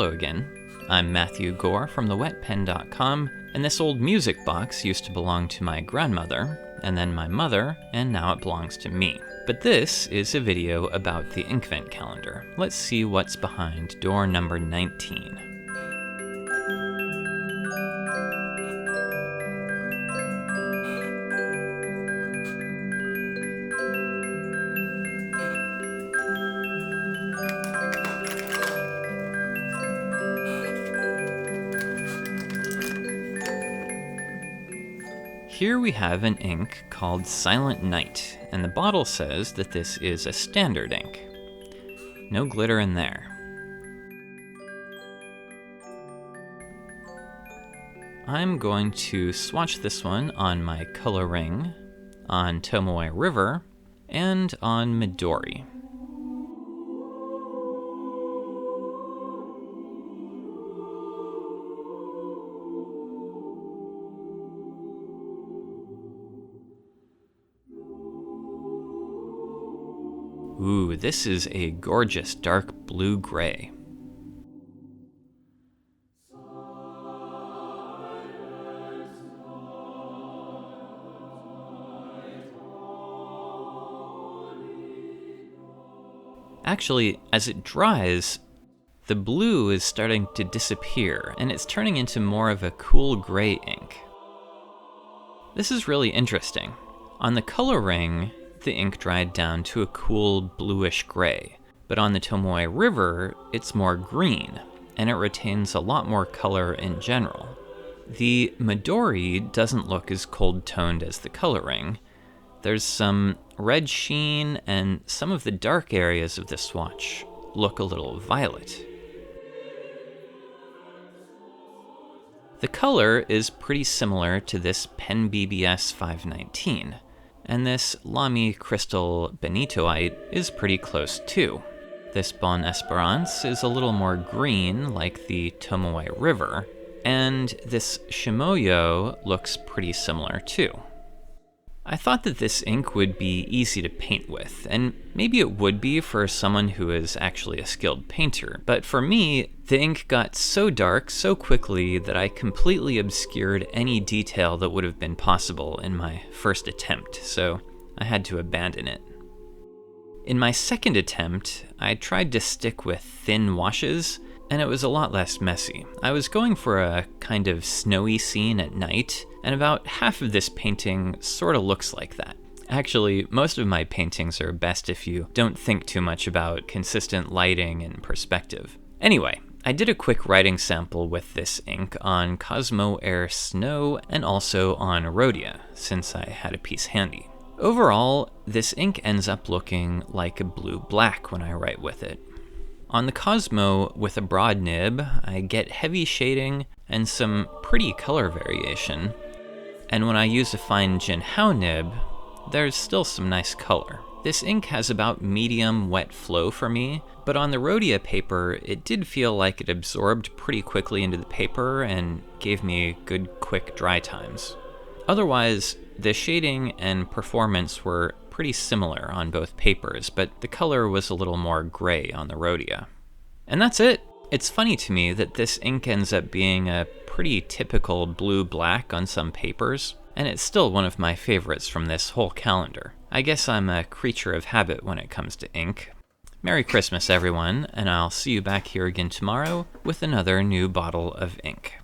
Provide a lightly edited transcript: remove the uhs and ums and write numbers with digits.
Hello again. I'm Matthew Gore from thewetpen.com, and this old music box used to belong to my grandmother, and then my mother, and now it belongs to me. But this is a video about the Inkvent calendar. Let's see what's behind door number 19. Here we have an ink called Silent Night, and the bottle says that this is a standard ink. No glitter in there. I'm going to swatch this one on my color ring, on Tomoe River, and on Midori. Ooh, this is a gorgeous dark blue-gray. Actually, as it dries, the blue is starting to disappear, and it's turning into more of a cool gray ink. This is really interesting. On the color ring, the ink dried down to a cool bluish gray, but on the Tomoe River, it's more green, and it retains a lot more color in general. The Midori doesn't look as cold-toned as the color ring. There's some red sheen, and some of the dark areas of the swatch look a little violet. The color is pretty similar to this Pen BBS 519. And this Lamy Crystal Benitoite is pretty close too. This Bon Esperance is a little more green, like the Tomoe River, and this Shimoyo looks pretty similar too. I thought that this ink would be easy to paint with, and maybe it would be for someone who is actually a skilled painter, but for me, the ink got so dark so quickly that I completely obscured any detail that would have been possible in my first attempt, so I had to abandon it. In my second attempt, I tried to stick with thin washes, and it was a lot less messy. I was going for a kind of snowy scene at night, and about half of this painting sort of looks like that. Actually, most of my paintings are best if you don't think too much about consistent lighting and perspective. Anyway, I did a quick writing sample with this ink on Cosmo Air Snow and also on Rhodia, since I had a piece handy. Overall, this ink ends up looking like a blue-black when I write with it. On the Cosmo with a broad nib, I get heavy shading and some pretty color variation. And when I use a fine Jinhao nib, there's still some nice color. This ink has about medium wet flow for me, but on the Rhodia paper, it did feel like it absorbed pretty quickly into the paper and gave me good quick dry times. Otherwise, the shading and performance were pretty similar on both papers, but the color was a little more gray on the Rhodia. And that's it. It's funny to me that this ink ends up being a pretty typical blue-black on some papers, and it's still one of my favorites from this whole calendar. I guess I'm a creature of habit when it comes to ink. Merry Christmas, everyone, and I'll see you back here again tomorrow with another new bottle of ink.